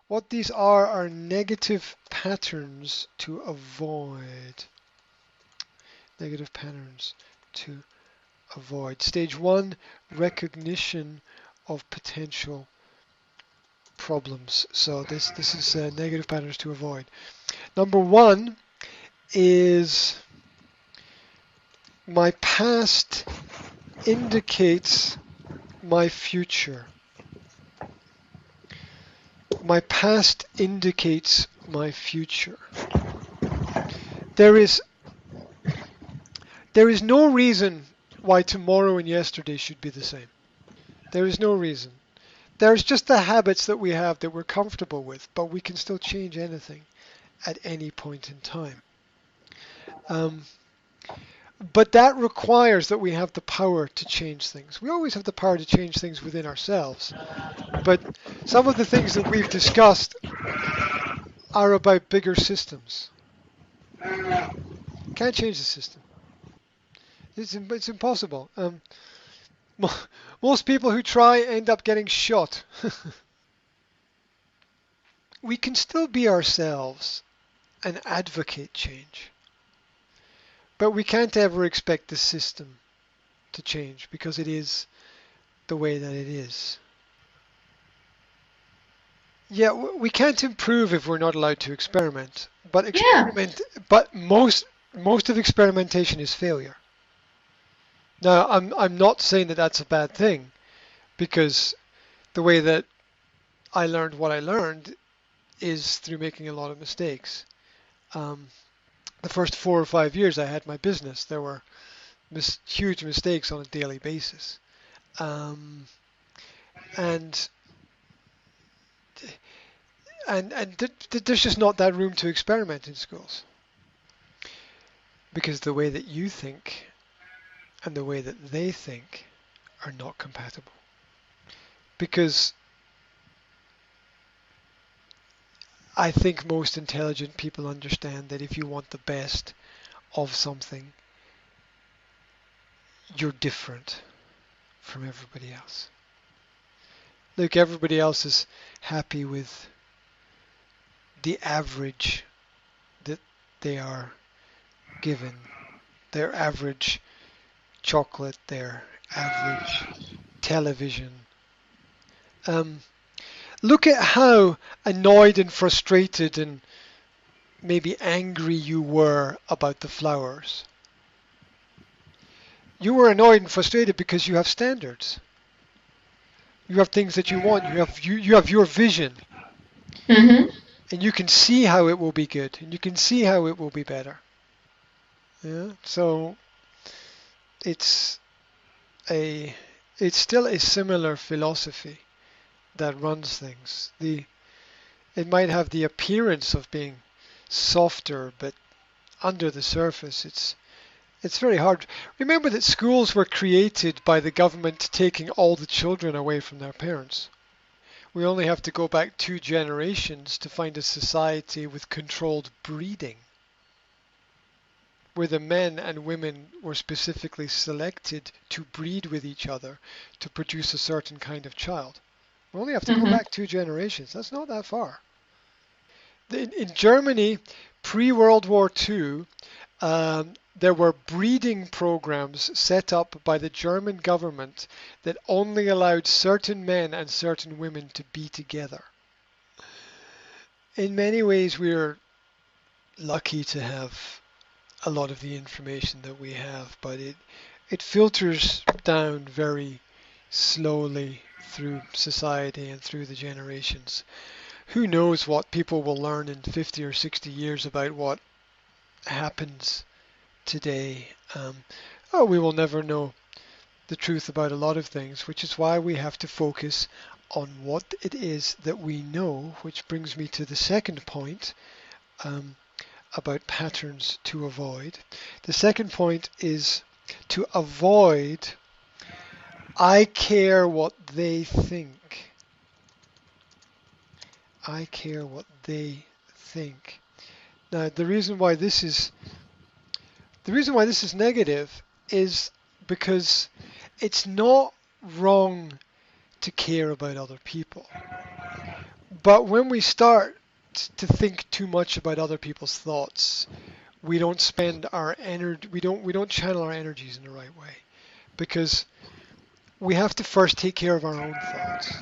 What these are negative patterns to avoid. Negative patterns to avoid. Stage 1, recognition of potential problems. So this is negative patterns to avoid. Number 1 is my past indicates my future. My past indicates my future. There is no reason why tomorrow and yesterday should be the same. There is no reason. There's just the habits that we have that we're comfortable with, but we can still change anything at any point in time. But that requires that we have the power to change things. We always have the power to change things within ourselves. But some of the things that we've discussed are about bigger systems. Can't change the system. It's impossible. Most people who try end up getting shot. We can still be ourselves and advocate change. But we can't ever expect the system to change because it is the way that it is. Yeah, we can't improve if we're not allowed to experiment. But Yeah. But most of experimentation is failure. Now, I'm not saying that that's a bad thing, because the way that I learned what I learned is through making a lot of mistakes. The first 4 or 5 years I had my business, there were huge mistakes on a daily basis. And there's just not that room to experiment in schools, because the way that you think and the way that they think are not compatible. Because I think most intelligent people understand that if you want the best of something, you're different from everybody else. Look, everybody else is happy with the average that they are given. Their average chocolate, their average television. Look at how annoyed and frustrated and maybe angry you were about the flowers. You were annoyed and frustrated because you have standards. You have things that you want. You have your vision, Mm-hmm. and you can see how it will be good, and you can see how it will be better. Yeah. So it's still a similar philosophy that runs things. It might have the appearance of being softer, but under the surface, it's very hard. Remember that schools were created by the government taking all the children away from their parents. We only have to go back 2 generations to find a society with controlled breeding, where the men and women were specifically selected to breed with each other to produce a certain kind of child. We only have to go Mm-hmm. back 2 generations. That's not that far. In Germany, pre-World War II, there were breeding programs set up by the German government that only allowed certain men and certain women to be together. In many ways, we're lucky to have a lot of the information that we have, but it filters down very slowly through society and through the generations. Who knows what people will learn in 50 or 60 years about what happens today. We will never know the truth about a lot of things, which is why we have to focus on what it is that we know, which brings me to the second point about patterns to avoid. The second point is to avoid I care what they think. I care what they think. Now, the reason why this is negative is because it's not wrong to care about other people, But when we start to think too much about other people's thoughts, we don't spend our energy, we don't channel our energies in the right way, because we have to first take care of our own thoughts.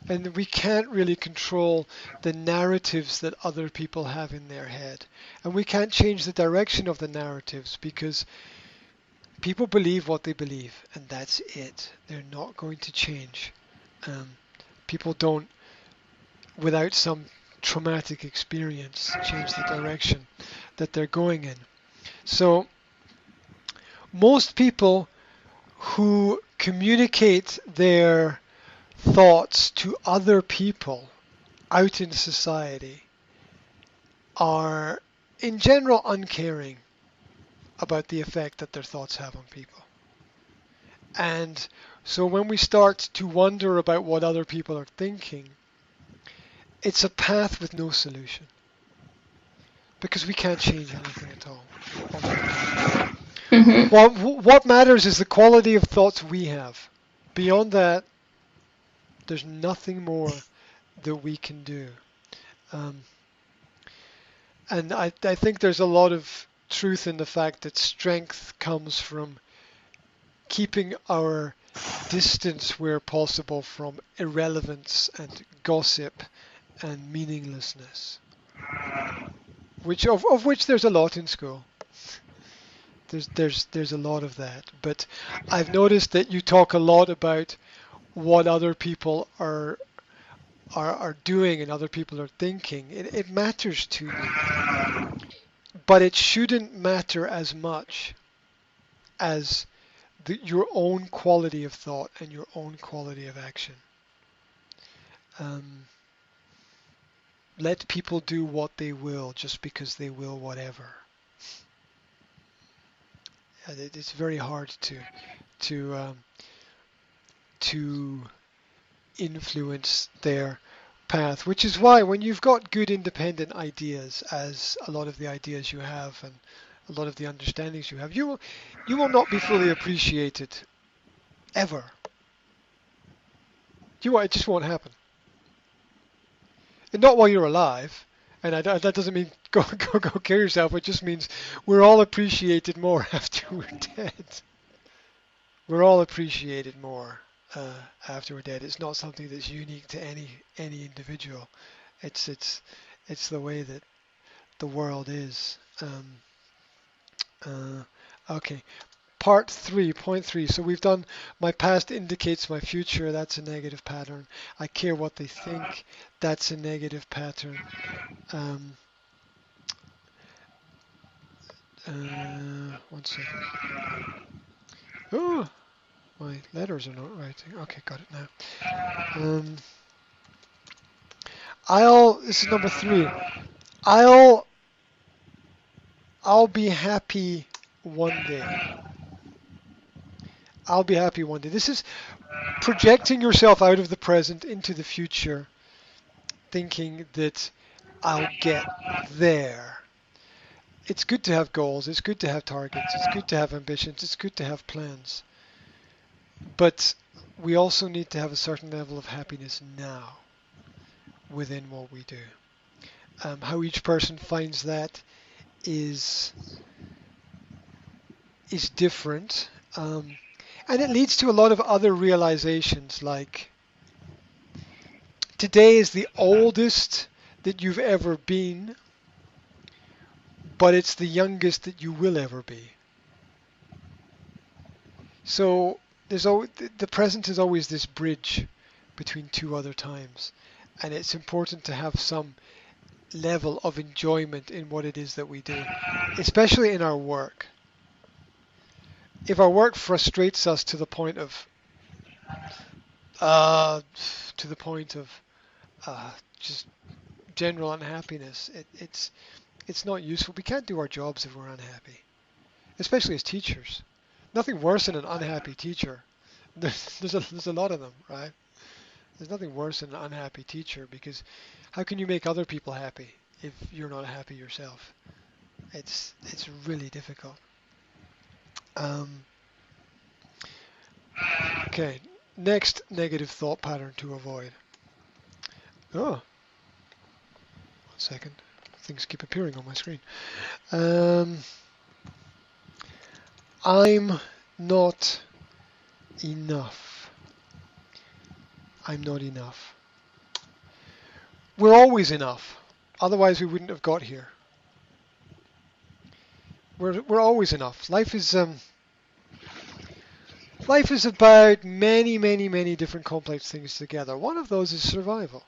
And we can't really control the narratives that other people have in their head. And we can't change the direction of the narratives because people believe what they believe, and that's it. They're not going to change. Um, People don't, without some traumatic experience, change the direction that they're going in. So most people who communicate their thoughts to other people out in society are, in general, uncaring about the effect that their thoughts have on people. And so when we start to wonder about what other people are thinking, it's a path with no solution because we can't change anything at all. Mhm. What matters is the quality of thoughts we have. Beyond that, there's nothing more that we can do. Um, and I think there's a lot of truth in the fact that strength comes from keeping our distance where possible from irrelevance and gossip and meaninglessness, which of which there's a lot in school. There's a lot of that, but I've noticed that you talk a lot about what other people are doing and other people are thinking. It matters to you, but it shouldn't matter as much as your own quality of thought and your own quality of action. Um, Let people do what they will just because they will whatever. It's very hard to to influence their path, which is why when you've got good independent ideas, as a lot of the ideas you have and a lot of the understandings you have, you will not be fully appreciated ever. It just won't happen, and not while you're alive. And that doesn't mean go kill yourself. It just means we're all appreciated more after we're dead. We're all appreciated more after we're dead. It's not something that's unique to any individual. It's the way that the world is. Okay, part 3.3. So we've done my past indicates my future. That's a negative pattern. I care what they think. That's a negative pattern. Um, 1 second. Oh, my letters are not writing. Okay, got it now. Um, This is number 3. I'll I'll be happy one day. I'll be happy one day. This is projecting yourself out of the present into the future, thinking that I'll get there. It's good to have goals, it's good to have targets, it's good to have ambitions, it's good to have plans. But we also need to have a certain level of happiness now within what we do. How each person finds that is is different. And it leads to a lot of other realizations, like today is the oldest that you've ever been, but it's the youngest that you will ever be. So the present is always this bridge between two other times, and it's important to have some level of enjoyment in what it is that we do, especially in our work. If our work frustrates us uh, to the point of just general unhappiness, it's not useful. We can't do our jobs if we're unhappy, especially as teachers. Nothing worse than an unhappy teacher. There's a lot of them, right? There's nothing worse than an unhappy teacher because how can you make other people happy if you're not happy yourself? It's really difficult. Um, okay, next negative thought pattern to avoid. Oh. second. Things keep appearing on my screen. I'm not enough. I'm not enough. We're always enough. Otherwise, we wouldn't have got here. We're always enough. Life is about many, many, many different complex things together. One of those is survival.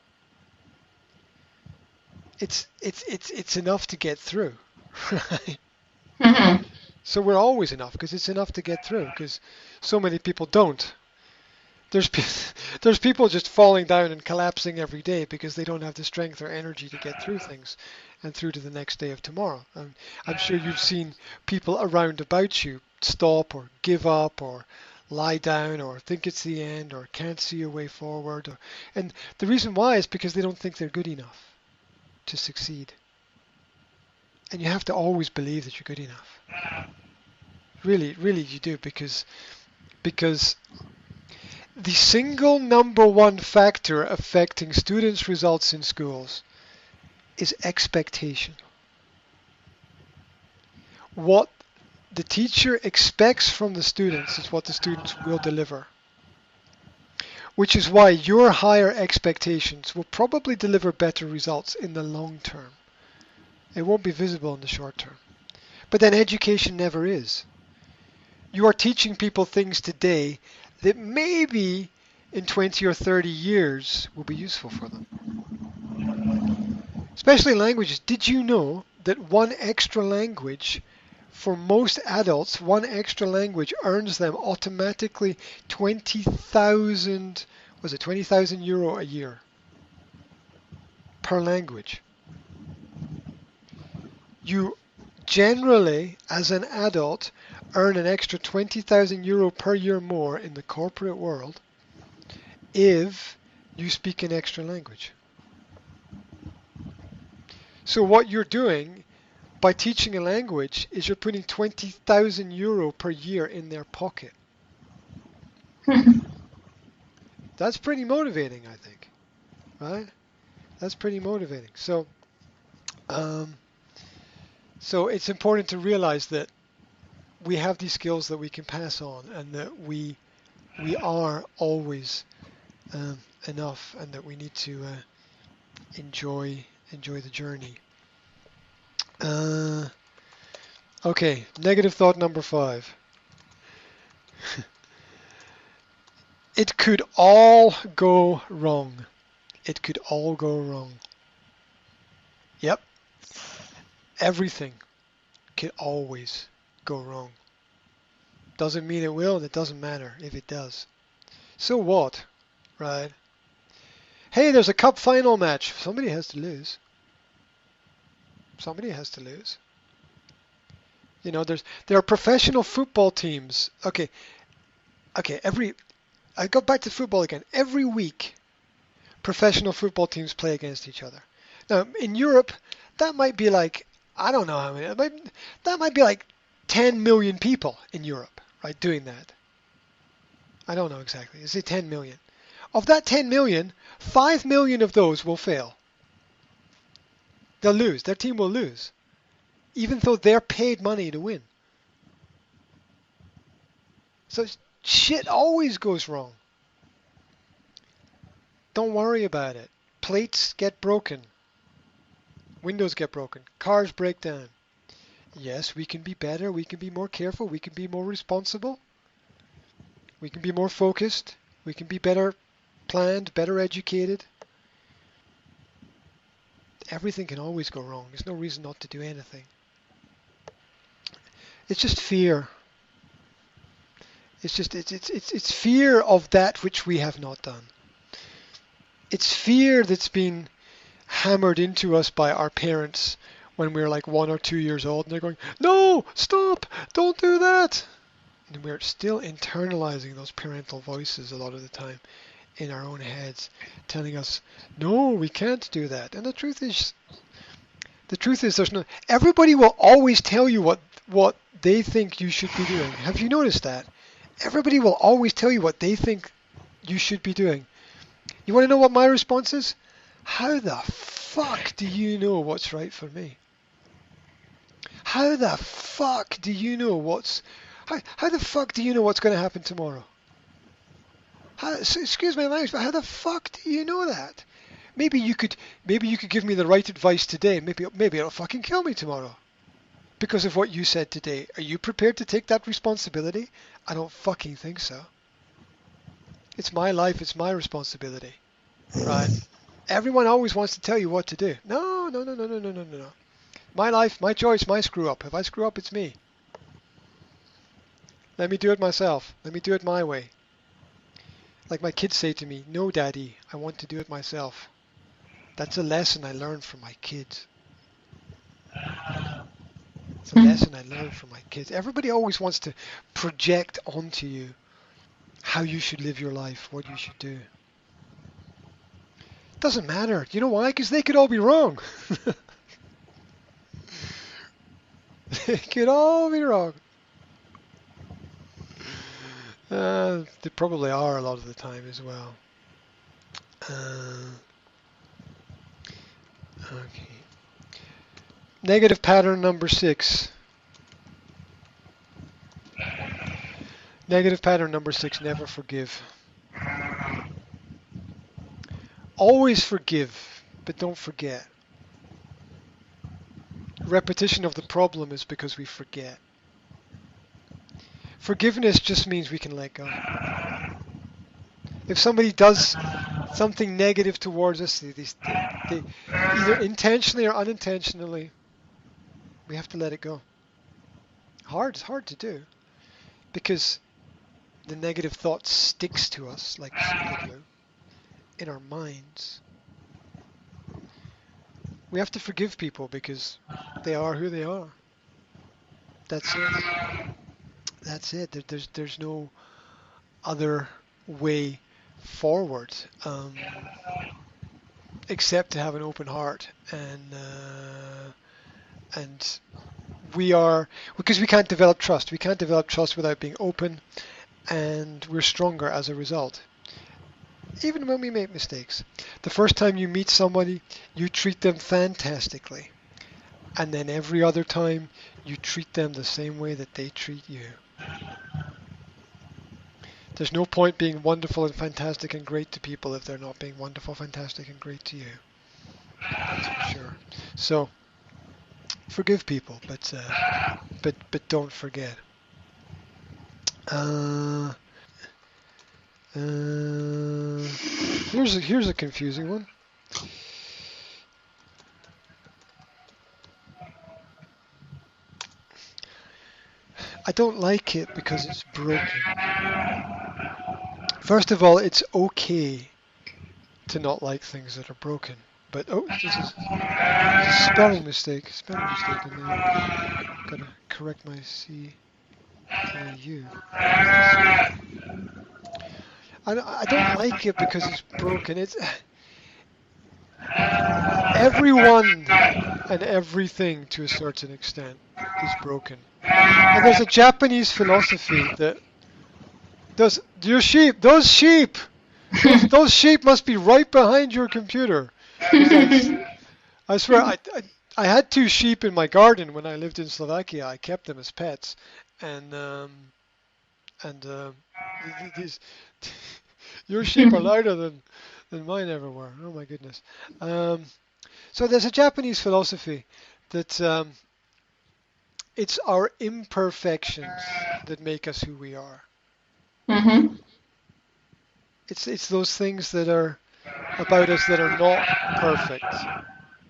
It's enough to get through, right? Mm-hmm. So we're always enough because it's enough to get through. Because so many people don't. There's people just falling down and collapsing every day because they don't have the strength or energy to get through things and through to the next day of tomorrow. And I'm sure you've seen people around about you stop or give up or lie down or think it's the end or can't see a way forward. And the reason why is because they don't think they're good enough to succeed. And you have to always believe that you're good enough. Really, really you do, because the single number one factor affecting students' results in schools is expectation. What the teacher expects from the students is what the students will deliver. Which is why your higher expectations will probably deliver better results in the long term. It won't be visible in the short term. But then education never is. You are teaching people things today that maybe in 20 or 30 years will be useful for them. Especially languages. Did you know that one extra language, for most adults, one extra language earns them automatically 20,000 euro a year per language? You generally, as an adult, earn an extra 20,000 euro per year more in the corporate world if you speak an extra language. So what you're doing by teaching a language is you're putting 20,000 euro per year in their pocket. That's pretty motivating, I think, right? That's pretty motivating. So it's important to realize that we have these skills that we can pass on, and that we are always enough, and that we need to enjoy the journey. Okay, negative thought number 5. It could all go wrong. It could all go wrong. Yep. Everything could always go wrong. Doesn't mean it will, and it doesn't matter if it does. So what, right? Hey, there's a cup final match. Somebody has to lose. Somebody has to lose. You know, there are professional football teams. Okay. I go back to football again. Every week, professional football teams play against each other. Now, in Europe, that might be like, I don't know how many. That might be like 10 million people in Europe, right, doing that. I don't know exactly. Let's say 10 million. Of that 10 million, 5 million of those will fail. They'll lose. Their team will lose, even though they're paid money to win. So shit always goes wrong. Don't worry about it. Plates get broken. Windows get broken. Cars break down. Yes, we can be better. We can be more careful. We can be more responsible. We can be more focused. We can be better planned, better educated. Everything can always go wrong. There's no reason not to do anything. It's just fear. It's fear of that which we have not done. It's fear that's been hammered into us by our parents when we're like 1 or 2 years old, and they're going, "No, stop, don't do that." And we're still internalizing those parental voices a lot of the time in our own heads, telling us, "No, we can't do that." And the truth is, there's no. Everybody will always tell you what they think you should be doing. Have you noticed that? Everybody will always tell you what they think you should be doing. You want to know what my response is? How the fuck do you know what's right for me? How the fuck do you know how the fuck do you know what's going to happen tomorrow? Excuse my language, but how the fuck do you know that? Maybe you could give me the right advice today. Maybe it'll fucking kill me tomorrow because of what you said today. Are you prepared to take that responsibility? I don't fucking think so. It's my life. It's my responsibility, right? Everyone always wants to tell you what to do. No, no, no, no, no, no, no, no. My life, my choice, my screw up. If I screw up, it's me. Let me do it myself. Let me do it my way. Like my kids say to me, no, Daddy, I want to do it myself. That's a lesson I learned from my kids. It's a lesson I learned from my kids. Everybody always wants to project onto you how you should live your life, what you should do. Doesn't matter. You know why? Because they could all be wrong. They could all be wrong. They probably are a lot of the time as well. Okay. Negative pattern number 6. Negative pattern number 6, never forgive. Always forgive, but don't forget. Repetition of the problem is because we forget. Forgiveness just means we can let go. If somebody does something negative towards us, they either intentionally or unintentionally, we have to let it go. It's hard to do because the negative thought sticks to us like super glue in our minds. We have to forgive people because they are who they are. That's it. That's it. There's no other way forward except to have an open heart and because we can't develop trust. We can't develop trust without being open, and we're stronger as a result. Even when we make mistakes. The first time you meet somebody, you treat them fantastically. And then every other time, you treat them the same way that they treat you. There's no point being wonderful and fantastic and great to people if they're not being wonderful, fantastic, and great to you. That's for sure. So, forgive people, but don't forget. Here's a confusing one. I don't like it because it's broken. First of all, it's okay to not like things that are broken. But this is a spelling mistake. In there. Gotta correct my C to U. I don't like it because it's broken. It's everyone and everything to a certain extent is broken. And there's a Japanese philosophy that those sheep must be right behind your computer. I swear, I had 2 sheep in my garden when I lived in Slovakia. I kept them as pets, and these your sheep are louder than mine ever were. Oh my goodness. So there's a Japanese philosophy that it's our imperfections that make us who we are. Mm-hmm. It's those things that are about us that are not perfect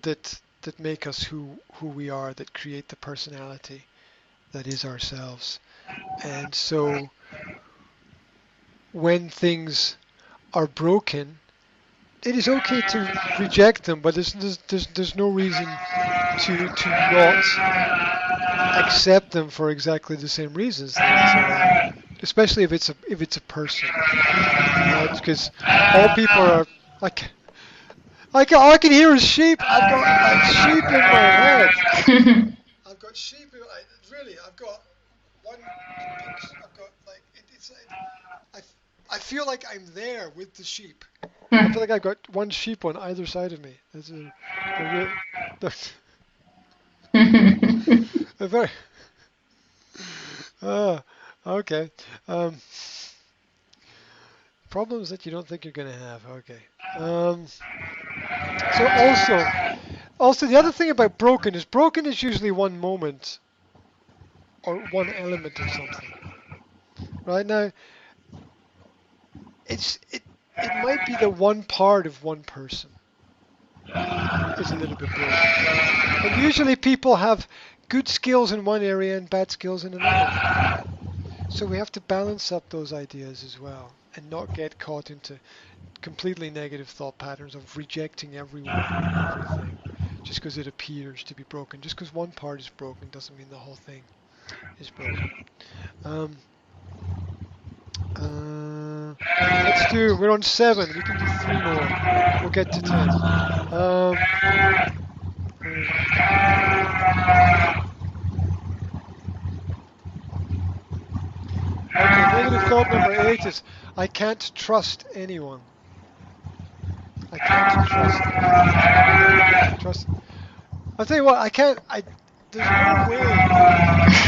that make us who we are, that create the personality that is ourselves. And so when things are broken, it is okay to reject them, but there's no reason to not accept them for exactly the same reasons. Especially if it's a person, because all people are like. All I can hear is sheep. I've got sheep in my head. I've got sheep. I've got one. I've got like it's. I feel like I'm there with the sheep. I feel like I've got one sheep on either side of me. They're, they're, they're very. Uh, okay. Um, Problems that you don't think you're going to have. Okay. Um, so also the other thing about broken is usually one moment or one element of something. Right now, it's it might be the one part of one person is a little bit broken. And usually people have good skills in one area and bad skills in another. So we have to balance up those ideas as well and not get caught into completely negative thought patterns of rejecting everyone and everything just because it appears to be broken. Just because one part is broken doesn't mean the whole thing is broken. Um, we're on 7. We can do 3 more. We'll get to 10. Okay, negative thought number 8 is I can't trust anyone. I can't trust. I'll tell you what, there's no way.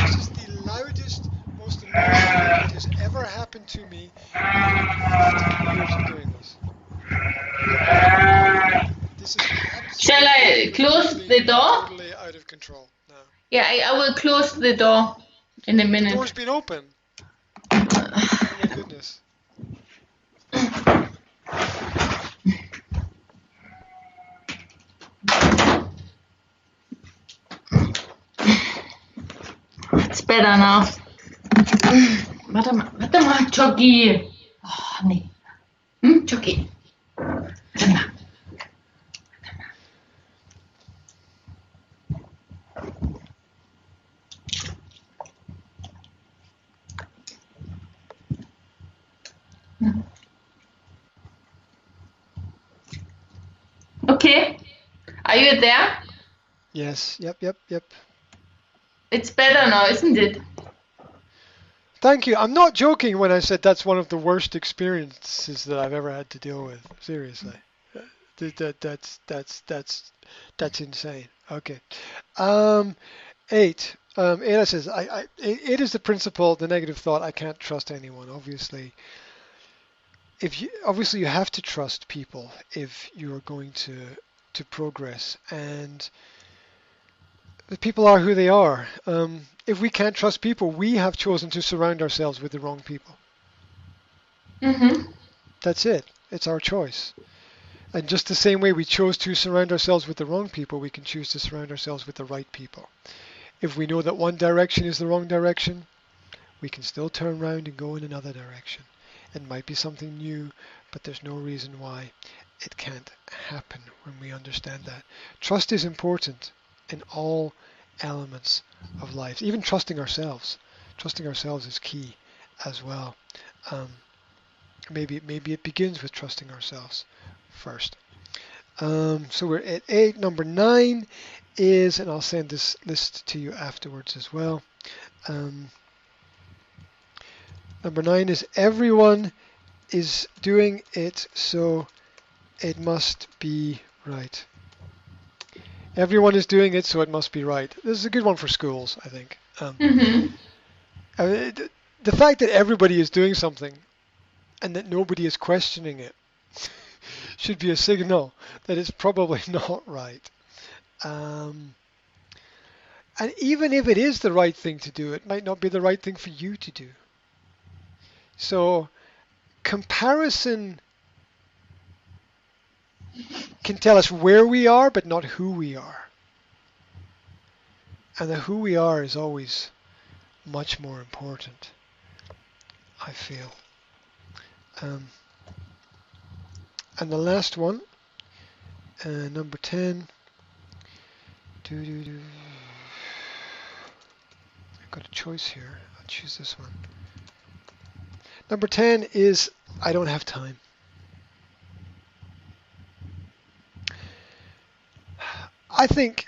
This is the loudest, most annoying thing that has ever happened to me in 15 years of doing this. This is Shall I close the door? Totally out of control now. Yeah, I will close the door in a minute. The door's been open. Oh my goodness. It's better now. Warte mal, Jogi. Oh, nee. Jogi. Warte mal. Okay. Are you there? Yes. Yep. It's better now, isn't it? Thank you. I'm not joking when I said that's one of the worst experiences that I've ever had to deal with. Seriously. That's insane. Okay. 8. Ada says, it is the principle, the negative thought, I can't trust anyone. Obviously, you have to trust people if you are going to progress, and the people are who they are. If we can't trust people, we have chosen to surround ourselves with the wrong people. Mm-hmm. That's it. It's our choice. And just the same way we chose to surround ourselves with the wrong people, we can choose to surround ourselves with the right people. If we know that one direction is the wrong direction, we can still turn around and go in another direction. It might be something new, but there's no reason why it can't happen when we understand that. Trust is important in all elements of life, even trusting ourselves. Trusting ourselves is key as well. Maybe it begins with trusting ourselves first. So we're at 8. Number 9 is, and I'll send this list to you afterwards as well. Number 9 is everyone is doing it, so it must be right. Everyone is doing it, so it must be right. This is a good one for schools, I think. The fact that everybody is doing something and that nobody is questioning it should be a signal that it's probably not right. And even if it is the right thing to do, it might not be the right thing for you to do. So comparison can tell us where we are, but not who we are. And the who we are is always much more important, I feel. And the last one, number 10. I've got a choice here. I'll choose this one. Number 10 is I don't have time. I think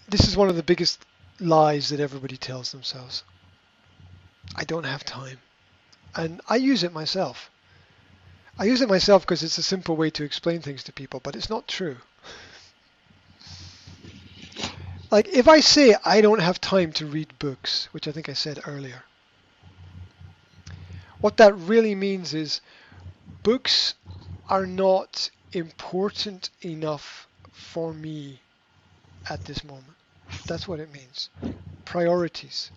this is one of the biggest lies that everybody tells themselves. I don't have time. And I use it myself. I use it myself because it's a simple way to explain things to people, but it's not true. Like if I say I don't have time to read books, which I think I said earlier, what that really means is books are not important enough for me at this moment. That's what it means. Priorities.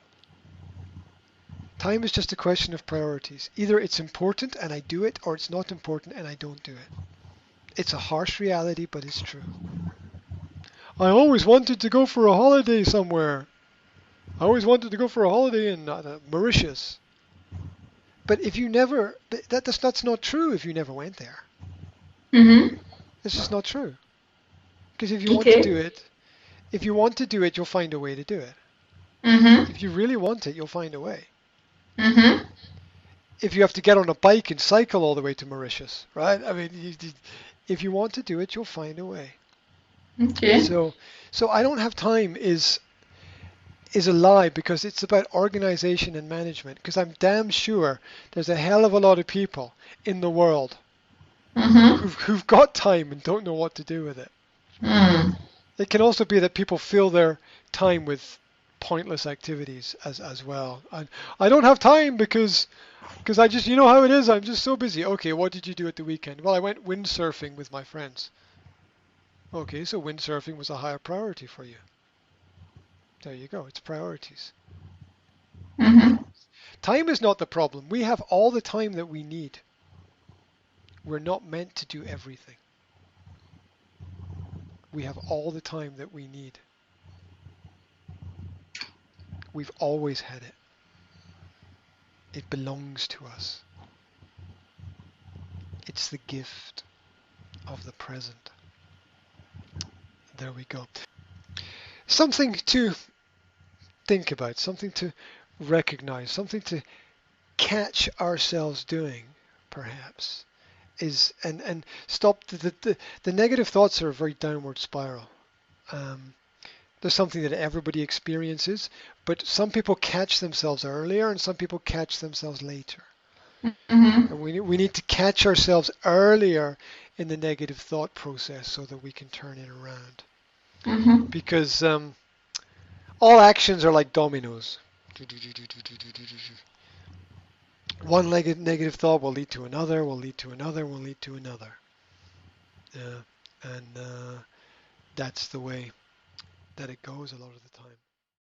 Time is just a question of priorities. Either it's important and I do it, or it's not important and I don't do it. It's a harsh reality, but it's true. I always wanted to go for a holiday somewhere. I always wanted to go for a holiday in Mauritius. But if you never, that's not true if you never went there. Mm-hmm. It's just not true. Because if you want to do Okay. it, if you want to do it, you'll find a way to do it. Mm-hmm. If you really want it, you'll find a way. Mm-hmm. If you have to get on a bike and cycle all the way to Mauritius, right? I mean, if you want to do it, you'll find a way. Okay. So I don't have time is a lie because it's about organization and management. Because I'm damn sure there's a hell of a lot of people in the world Mm-hmm. who've got time and don't know what to do with it. Mm. It can also be that people fill their time with pointless activities as well. And I don't have time because I just, you know how it is, I'm just so busy. Okay, what did you do at the weekend? Well, I went windsurfing with my friends. Okay, so windsurfing was a higher priority for you. There you go, it's priorities. Mm-hmm. Time is not the problem. We have all the time that we need. We're not meant to do everything. We have all the time that we need. We've always had it. It belongs to us. It's the gift of the present. There we go. Something to think about, something to recognize, something to catch ourselves doing, perhaps, is and stop the negative thoughts are a very downward spiral. Um, there's something that everybody experiences, but some people catch themselves earlier and some people catch themselves later. Mm-hmm. And we need to catch ourselves earlier in the negative thought process so that we can turn it around. Mm-hmm. Because all actions are like dominoes. One negative thought will lead to another, will lead to another, will lead to another. And that's the way that it goes a lot of the time.